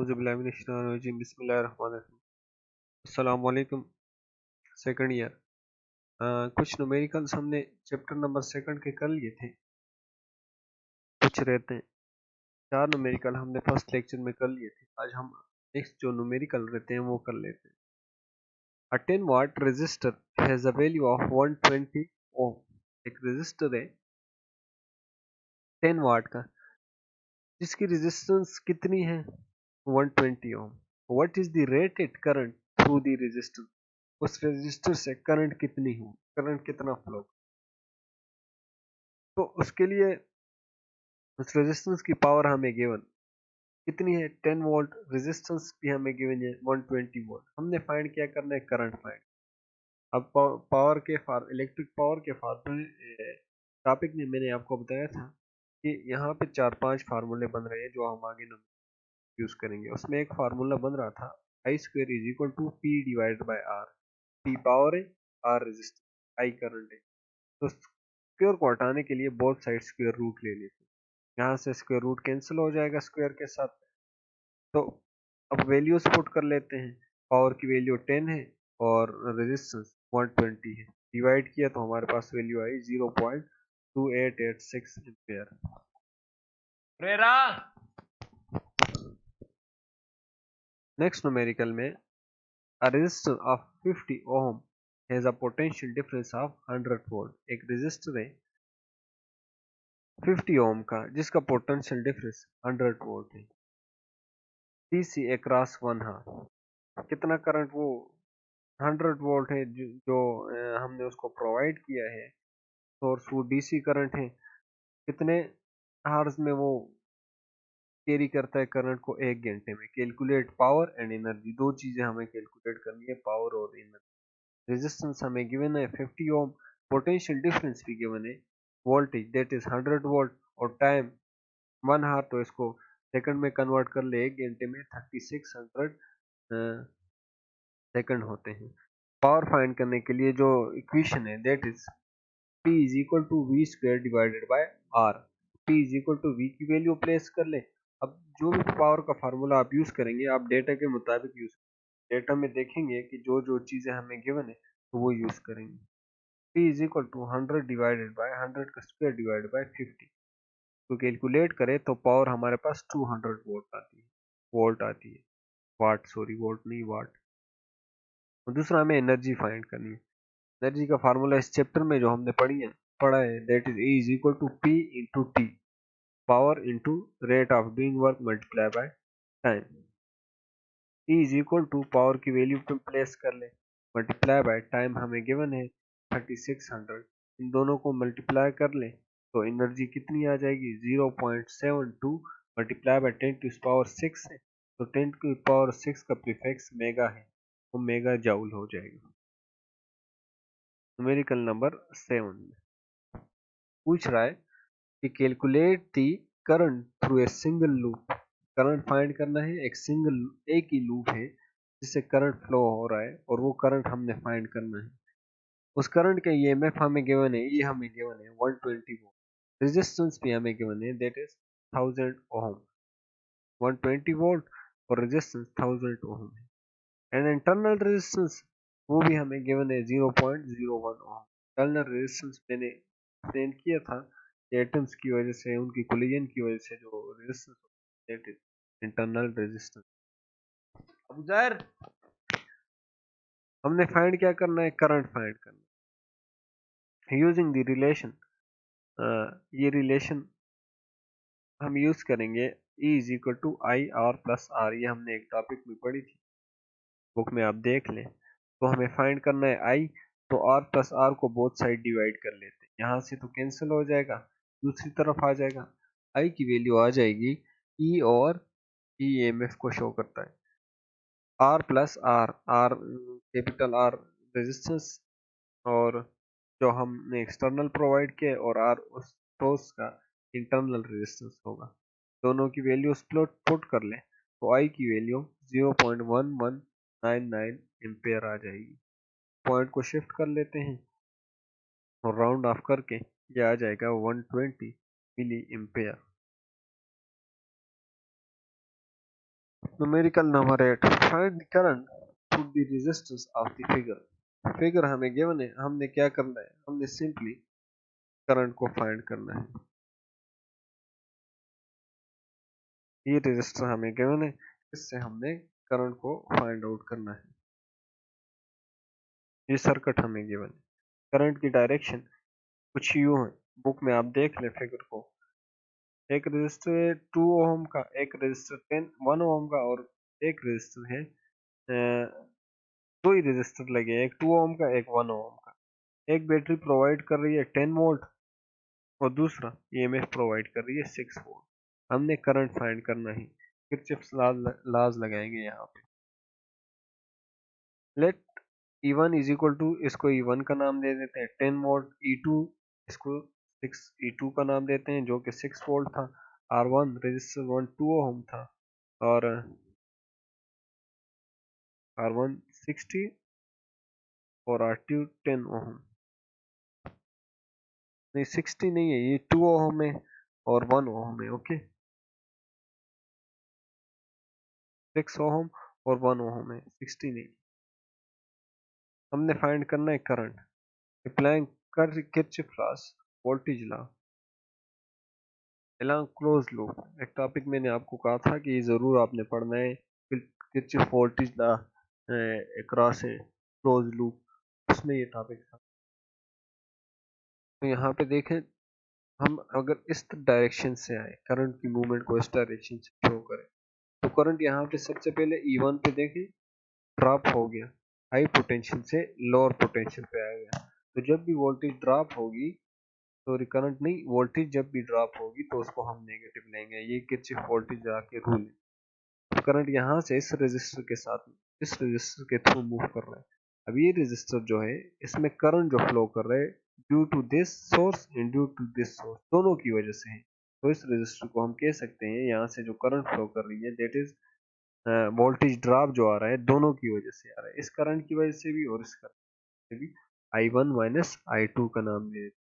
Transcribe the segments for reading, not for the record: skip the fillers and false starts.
औज़ुबिल्लाहिमिनश्शैतानिर्रजीम बिस्मिल्लाहिर्रहमानिर्रहीम। अस्सलाम वालेकुम। सेकंड ईयर कुछ न्यूमेरिकल्स हमने चैप्टर नंबर सेकंड के कर लिए थे। कुछ रहते हैं 4 न्यूमेरिकल हमने फर्स्ट लेक्चर में कर लिए थे। आज हम नेक्स्ट जो न्यूमेरिकल रहते हैं वो कर लेते हैं। A 10 watt resistor has a value of 120 ohm. एक रेजिस्टर है 10 वाट का जिसकी रेजिस्टेंस कितनी है 120 ohm. What is the rated current through the resistor. उस रेजिस्टर से करंट कितनी हो, करंट कितना फ्लो। तो उसके लिए उस रेजिस्टेंस की पावर हमें गिवन कितनी है 10 वोल्ट, रेजिस्टेंस भी हमें गिवन है 120 वोल्ट। हमने फाइंड क्या करना है, करंट फाइंड। अब पावर के इलेक्ट्रिक पावर के फार्मूले टॉपिक में मैंने आपको बताया था कि यहाँ पे 4-5 फार्मूले बन रहे हैं जो हम आगे यूज करेंगे। उसमें एक फार्मूला बन रहा था I square is equal to P divided by R. P power है, आर रेजिस्टेंस, आई करंट है। तो स्क्वायर को हटाने के लिए बोथ साइड स्क्वायर रूट ले लेते हैं। यहाँ से स्क्वायर रूट कैंसिल हो जाएगा स्क्वायर के साथ। तो अब वैल्यूज पुट कर लेते हैं। पावर की वैल्यू 10 है और रेजिस्टेंस 120 है। डिवाइड किया तो हमारे पास वैल्यू आई 0.2886 एम्पेयर। नेक्स्ट न्यूमेरिकल में a resistor of 50 ohm has a potential difference of 100 volt। एक रेजिस्टर है 50 ओम का जिसका पोटेंशियल डिफरेंस 100 वोल्ट है। DC across 1 हाफ कितना करंट वो 100 वोल्ट है जो हमने उसको प्रोवाइड किया है। सोर्स वो DC करंट है। कितने हार्स में वो कैरी करता है करंट को, 1 घंटे में। कैलकुलेट पावर एंड एनर्जी, दो चीजें हमें कैलकुलेट करनी है, पावर और एनर्जी। रेजिस्टेंस हमें गिवन है 50 ओम, पोटेंशियल डिफरेंस भी गिवन है, वोल्टेज दैट इज 100 वोल्ट और टाइम 1 हावर। तो इसको सेकंड में कन्वर्ट कर ले, 1 घंटे में 3600 सेकंड होते हैं। पावर फाइंड करने के लिए जो इक्वेशन है that is P is equal to V square divided by R. P is equal to V की वैल्यू प्लेस कर ले। अब जो भी पावर का फार्मूला आप यूज करेंगे आप डेटा के मुताबिक यूज करेंगे। डेटा में देखेंगे कि जो जो चीजें हमें गिवन है तो वो यूज करेंगे। P is equal to 100 divided by 100 का स्क्वायर डिवाइडेड बाय 50। तो कैलकुलेट करें तो पावर हमारे पास 200 वोल्ट आती है, वाट, सॉरी वोल्ट नहीं वाट। और दूसरा हमें एनर्जी फाइंड करनी है। एनर्जी का फार्मूला इस चैप्टर में जो हमने पढ़ा है that is E is equal to P into T, power into rate of doing work multiply by time. E is equal to power की वैल्यू पे प्लेस कर ले, मल्टीप्लाई बाय टाइम हमें गिवन है 3600। इन दोनों को मल्टीप्लाई कर ले तो एनर्जी कितनी आ जाएगी 0.72 मल्टीप्लाई बाय 10 टू पावर 6 है। तो 10 की पावर 6 का प्रीफिक्स मेगा है, वो मेगा जाउल हो जाएगा। न्यूमेरिकल नंबर 7 पूछ रहा है कि calculate the current through a single loop. Current find करना है, एक ही लूप है जिससे करंट फ्लो हो रहा है और वो करंट हमने फाइंड करना है। उस करंट का ईएमएफ हमें गिवन है, ये हमें गिवन है 120 वोल्ट। रेजिस्टेंस भी हमें गिवन है दैट इज 1000 ओम। 120 वोल्ट और रेजिस्टेंस 1000 ओम है। एंड इंटरनल रेजिस्टेंस वो भी हमें गिवन है 0.01 ओम। इंटरनल रेजिस्टेंस मैंने एक्सप्लेन किया था, एटम्स की वजह से, उनकी कोलिजन की वजह से जो resistance that is internal resistance. अब जाहिर हमने फाइंड क्या करना है, करंट फाइंड करना है यूजिंग द रिलेशन। ये रिलेशन हम यूज करेंगे E is equal to I R plus R. ये हमने एक टॉपिक में पढ़ी थी, बुक में आप देख लें। तो हमें फाइंड करना है आई, तो आर प्लस आर को बोथ साइड डिवाइड कर लेते हैं। यहाँ से तो कैंसिल हो जाएगा, दूसरी तरफ आ जाएगा। आई की वैल्यू आ जाएगी ई और ई एम एफ को शो करता है। R plus R, R capital R resistance और जो हमने एक्सटर्नल प्रोवाइड किया और आर उस सोर्स का इंटरनल रेजिस्टेंस होगा। दोनों की वैल्यू पुट कर ले तो आई की वैल्यू 0.1199 एम्पेयर आ जाएगी। पॉइंट को शिफ्ट कर लेते हैं और राउंड ऑफ करके ये आ जाएगा 120 milli ampere. Numerical number 8, find the current through the resistance of the figure. Figure हमें गिवन है, हमने क्या करना है, हमने सिंपली करंट को फाइंड करना है। ये रेजिस्टर हमें गिवन है, इससे हमने करंट को फाइंड आउट करना है। ये सर्किट हमें गिवन है। करंट की डायरेक्शन कुछ यूं है, बुक में आप देख लें फिगर को। एक रेजिस्टर है 2 ओम का, एक रेजिस्टर 1 ओम का, और एक रेजिस्टर है दो ही रेजिस्टर लगे हैं, एक 2 ओम का, एक 1 ओम का। एक बैटरी प्रोवाइड कर रही है 10 वोल्ट और दूसरा ईएमएफ प्रोवाइड कर रही है 6 वोल्ट। हमने करंट फाइंड करना है, किरचॉफ्स लॉज लगाएंगे यहाँ पे। Late E1 is equal to, इसको E1 का नाम दे देते हैं 10 वोल्ट, E2 इसको 6 E2 का नाम देते हैं जो कि 6 वोल्ट था। R1 रेजिस्टर 1 2 ओम था, और R1 60 और R2 10 ओम। नहीं 60 नहीं है, ये 2 ओम है और 1 ओम है। ओके, 6 ओम और 1 ओम है, 60 नहीं। हमने फाइंड करना है करंट, अप्लाइंग कर Kirchhoff loss, voltage law along close loop. एक टॉपिक मैंने आपको कहा था कि ये ज़रूर आपने पढ़ना है, किरचॉफ वोल्टेज लॉ अक्रॉस है क्लोज लूप, उसमें ये टॉपिक था। तो यहाँ पे देखें, हम अगर इस डायरेक्शन से आए, करंट की मूवमेंट को इस डायरेक्शन से शो करें, तो करंट यहाँ पे सबसे पहले E1 पे देखें ड्रॉप हो गया, हाई पोटेंशियल से लोअर पोटेंशियल पे आ गया। तो जब भी वोल्टेज ड्रॉप होगी, सॉरी करंट नहीं, वोल्टेज जब भी ड्रॉप होगी तो उसको हम नेगेटिव लेंगे। ये किरचॉफ वोल्टेज लॉ के रूल है। तो करंट यहाँ से इस रेजिस्टर के साथ, इस रेजिस्टर के थ्रू मूव कर रहा है। अब ये रेजिस्टर जो है, इसमें करंट जो फ्लो कर रहा है due to this source and due to this source, दोनों की वजह से है। तो इस रेजिस्टर को हम कह सकते हैं, यहाँ से जो करंट फ्लो कर रही है दैट इज वोल्टेज ड्रॉप जो आ रहा है दोनों की वजह से आ रहा है, इस करंट की वजह से भी और इस करंट से भी। I1 माइनस I2 का नाम दे देते हैं।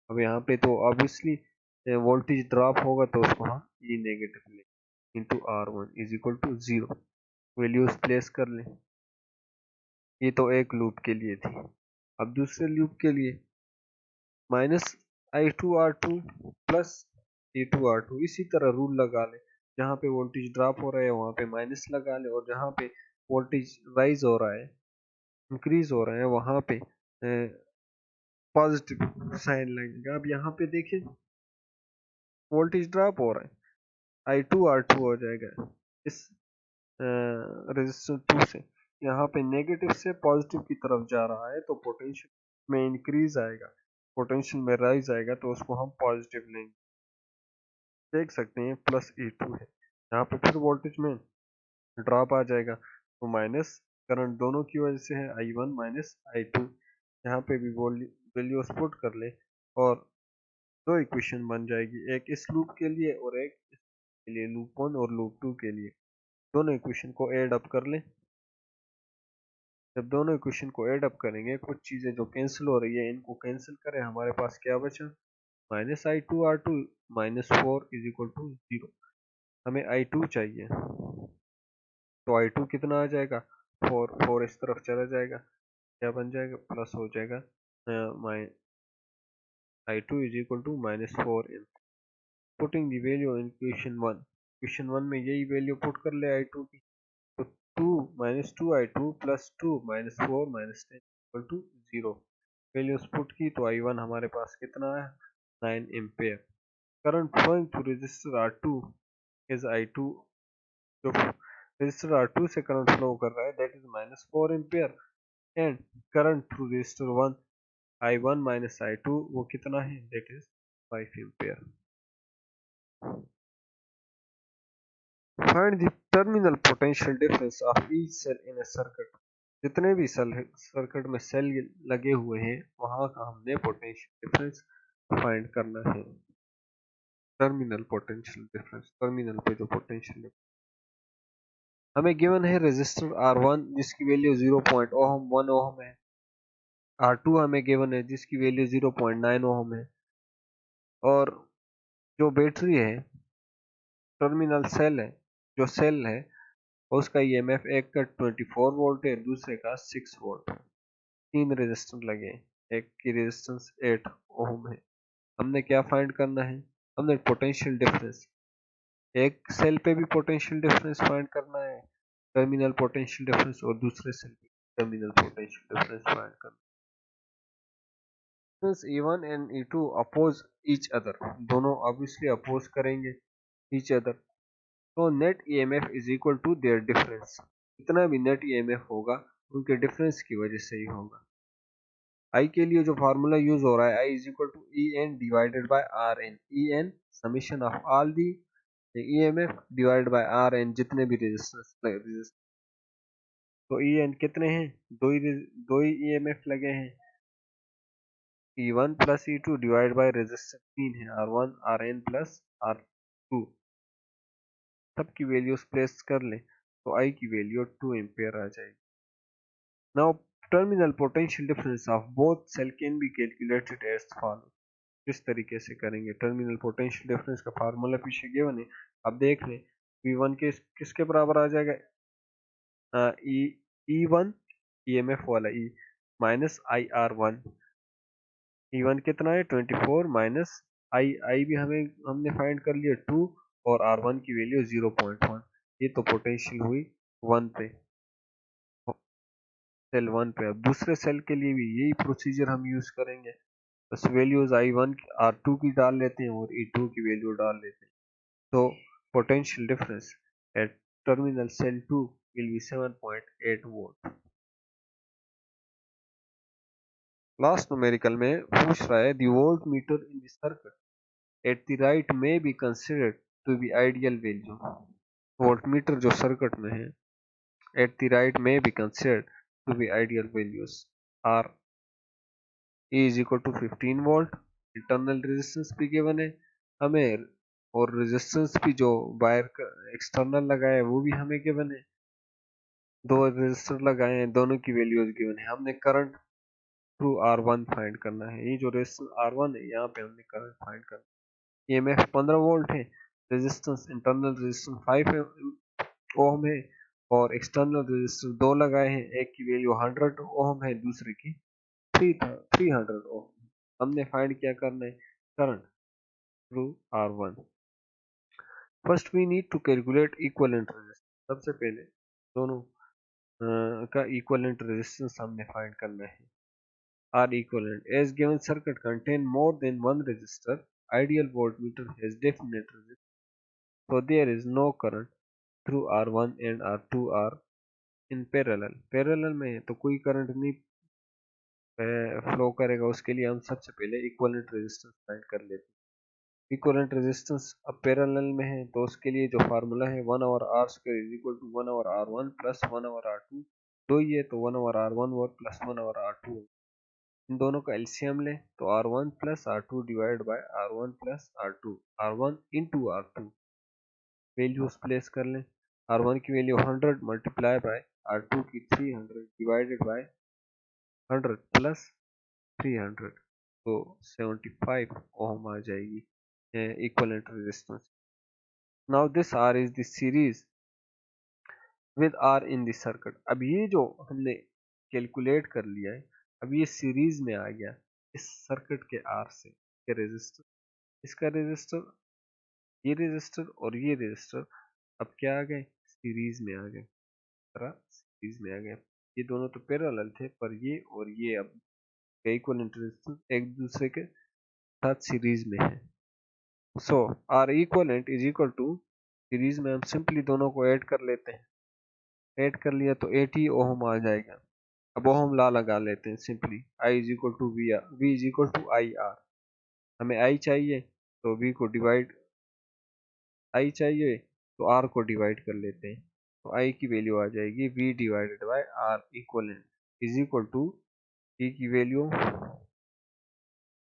अब यहाँ पे तो ऑब्वियसली वोल्टेज ड्रॉप होगा तो उसको हम ये नेगेटिव लेंगे, into R1 is equal to 0। Values place कर लें। ये तो एक लूप के लिए थी। अब दूसरे लूप के लिए माइनस I2R2 प्लस A2R2, इसी तरह रूल लगा ले। जहाँ पे वोल्टेज ड्रॉप हो रहा है वहाँ पे माइनस लगा ले, और जहाँ पे वोल्टेज राइज हो रहा है, इंक्रीज हो रहा है, वहाँ पे पॉजिटिव साइन लगेगा। अब यहाँ पे देखिए वोल्टेज ड्रॉप हो रहा है, I2R2 हो जाएगा इस रेजिस्टर 2 से, यहाँ पे नेगेटिव से पॉजिटिव की तरफ जा रहा है, तो पोटेंशियल में इंक्रीज आएगा, पोटेंशियल में राइज आएगा, तो उसको हम पॉजिटिव लेंगे। देख सकते हैं प्लस E2 है, यहाँ पे फिर वोल्टेज में ड्रॉप आ जाएगा, तो माइनस करंट दोनों की वजह से है, I1 माइनस I2। यहाँ पे भी वैल्यू पुट कर ले और दो इक्वेशन बन जाएगी, एक इस लूप के लिए और एक इसके लिए, लूप 1 और लूप 2 के लिए। दोनों इक्वेशन को ऐड अप कर लें। जब दोनों इक्वेशन को ऐड अप करेंगे, कुछ चीज़ें जो कैंसिल हो रही है इनको कैंसिल करें, हमारे पास क्या बचा, minus I2R2 minus 4 is equal to 0। हमें I2 चाहिए, तो I2 कितना आ जाएगा, 4, 4 इस तरफ चला जाएगा, क्या बन जाएगा, प्लस हो जाएगा I2 is equal to minus 4 in putting the value in equation 1। Equation 1 में यही वैल्यू पुट कर ले I2 की, तो 2 minus 2I2 plus 2 minus 4 minus 10 equal to 0। Values put की तो I1 हमारे पास कितना है, 9 ampere. Current flowing through resistor R2 is I2, जो रेजिस्टर R2 से करंट फ्लो कर रहा है that is minus 4 ampere, and current through resistor 1 I1 minus I2 वो कितना है, that is 5 ampere. Find the terminal potential difference of each cell in a circuit. जितने भी सेल सर्किट में सेल लगे हुए हैं वहां का हमने पोटेंशियल डिफरेंस फाइंड करना है। टर्मिनल पोटेंशियल डिफरेंस, टर्मिनल पे जो पोटेंशियल हमें गिवन है, रेजिस्टर R1 जिसकी वैल्यू 0.1 ओम है, R2 हमें गिवन है जिसकी वैल्यू 0.9 ओम है, और जो बैटरी है, टर्मिनल सेल है, जो सेल है और उसका ईएमएफ एक का 24 वोल्ट है, दूसरे का 6 वोल्ट। तीन रेजिस्टेंस लगे हैं, एक की रेजिस्टेंस 8 ओम है। हमने क्या फाइंड करना है? हमने पोटेंशियल डिफरेंस, एक सेल पे भी पोटेंशियल डिफरेंस फाइंड करना है, टर्मिनल पोटेंशियल डिफरेंस, और दूसरे सेल पे टर्मिनल पोटेंशियल डिफरेंस फाइंड करना है। Since E1 and E2 oppose each other, दोनों obviously oppose करेंगे each other, तो net EMF is equal to their difference। जितना भी net EMF होगा उनके difference की वजह से ही होगा। I के लिए जो फार्मूला यूज हो रहा है, I is equal to En divided by Rn। En summation of all the EMF divided by Rn, जितने भी रेजिस्टेंस, तो En कितने हैं? दो ही EMF लगे हैं। E1 plus E2 divide by resistance 3 है, R1 Rn प्लस R2। सबकी वैल्यूज प्लेस कर लें तो I की वैल्यू 2 एम्पियर आ जाएगी। Now terminal potential difference of both cell can be calculated as follow. किस तरीके से करेंगे? टर्मिनल पोटेंशियल डिफरेंस का फार्मूला पीछे गिवन है, अब देख लें। V1 के किसके बराबर आ जाएगा? E1 EMF वाला E माइनस IR1। E1 कितना है? 24 माइनस आई भी हमने फाइंड कर लिया 2, और R1 की वैल्यू 0.1। ये तो पोटेंशियल हुई 1 पे, सेल 1 पे। अब दूसरे सेल के लिए भी यही प्रोसीजर हम यूज करेंगे, बस वैल्यूज I1 R2 की डाल लेते हैं और E2 की वैल्यू डाल लेते हैं। तो potential difference at terminal cell 2 will be 7.8 volt. Last numerical में पूछ रहा है, the volt meter in the circuit at the right may be considered to be ideal value। Voltmeter जो सर्किट में है at the right may be considered to be ideal values are E is equal to 15 volt, internal resistance भी given है हमें, और resistance भी जो wire का एक्सटर्नल लगाया है वो भी हमें गिवन है। दो रेजिस्टर लगाए हैं, दोनों की वैल्यूज गिवन है। हमने करंट थ्रू R1 फाइंड करना है। ये जो रेजिस्टेंस R1 है, यहाँ पे हमने करंट फाइंड करना है। ईएमएफ 15 वोल्ट है, रेजिस्टेंस इंटरनल रेजिस्टेंस 5 ओम है, और एक्सटर्नल रेजिस्टेंस दो लगाए हैं, एक की वैल्यू 100 ओम है, दूसरे की 300 ओम। हमने फाइंड क्या करना है? Current through R1। First we need to calculate equivalent resistance. सबसे पहले दोनों का इक्विवेलेंट रेजिस्टेंस हमने फाइंड करना है। R equivalent as given circuit contain more than one resistor, ideal voltmeter has definite resistance, so there is no current through R1 and R2 are in parallel। Parallel में है तो कोई current नहीं flow करेगा, उसके लिए हम सबसे पहले इक्विवेलेंट रेजिस्टेंस फाइंड कर लेते हैं। इक्विवेलेंट रेजिस्टेंस अब पैरेलल में है तो उसके लिए जो फार्मूला है 1 over R square is equal to 1 over R1 plus 1 over R2। दो ही है तो 1 ओवर R1 और प्लस 1 ओवर R2। इन दोनों का एलसीएम लें तो R1 plus R2 divide by R1 plus R2, R1 into R2। Values place कर लें। R1 की वैल्यू 100 मल्टीप्लाई बाय R2 की 300 डिवाइडेड बाय 100 प्लस 300, तो 75 ओम आ जाएगी equivalent resistance. Now this R is the series with R in the circuit. अब ये जो हमने कैलकुलेट कर लिया है, अब ये सीरीज में आ गया इस सर्किट के R से, के रेजिस्टर, इसका रेजिस्टर, ये रेजिस्टर और ये रेजिस्टर अब क्या आ गए? सीरीज में आ गए, सीरीज में आ गए। ये दोनों तो पैरेलल थे, पर ये और ये अब इक्विवेलेंट रेजिस्टेंस एक दूसरे के साथ सीरीज में है। So R equivalent is equal to, series में हम सिंपली दोनों को ऐड कर लेते हैं। ऐड कर लिया तो 80 ओम आ जाएगा। अब ओम ला लगा लेते हैं simply, I is equal to V R, V is equal to I R. हमें आई चाहिए तो वी को डिवाइड, आई चाहिए तो आर को डिवाइड कर लेते हैं, तो आई की वैल्यू आ जाएगी V divided by R equivalent is equal to, E की वैल्यू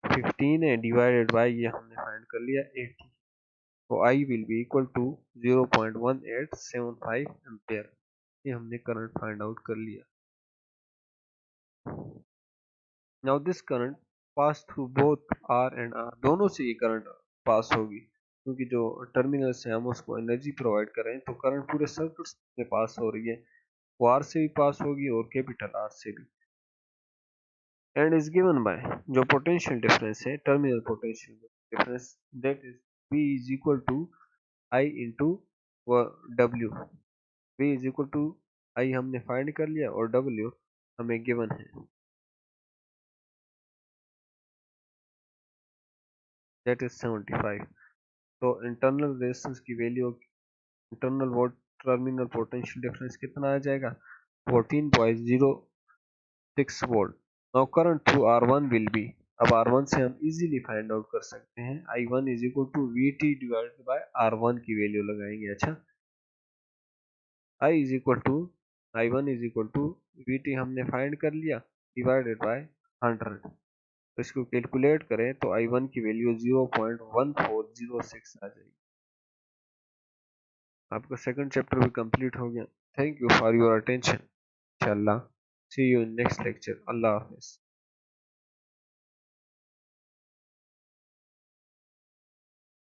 15 है, डिवाइडेड बाय ये हमने फाइंड कर लिया 80, तो I will be equal to 0.1875 ampere. ये हमने करंट फाइंड आउट कर लिया। Now this current pass through both R and R, दोनों से ये करंट पास होगी। क्योंकि जो टर्मिनल से हम उसको एनर्जी प्रोवाइड कर रहे हैं, तो करंट पूरे सर्किट में पास हो रही है, वो आर से भी पास होगी और कैपिटल आर से भी। एंड इज गिवन बाय, जो पोटेंशियल डिफरेंस है, terminal potential difference, that is V is equal to I into W। V is equal to I हमने फाइंड कर लिया और W हमें गिवन है, दैट इज 75। तो इंटरनल रेजिस्टेंस की value, internal volt terminal potential difference कितना आ जाएगा, 14.06 volt. Now current through R1 will be, अब R1 से हम इजीली फाइंड आउट कर सकते हैं, I1 is equal to VT divided by R1 की वैल्यू लगाएंगे। अच्छा, I1 is equal to VT हमने फाइंड कर लिया, डिवाइडेड बाय 100। तो इसको कैलकुलेट करें तो I1 की वैल्यू 0.1406 आ जाएगी। आपका सेकंड चैप्टर भी कंप्लीट हो गया। Thank you for your attention. इंशाल्लाह see you in next lecture. अल्लाह हाफिज।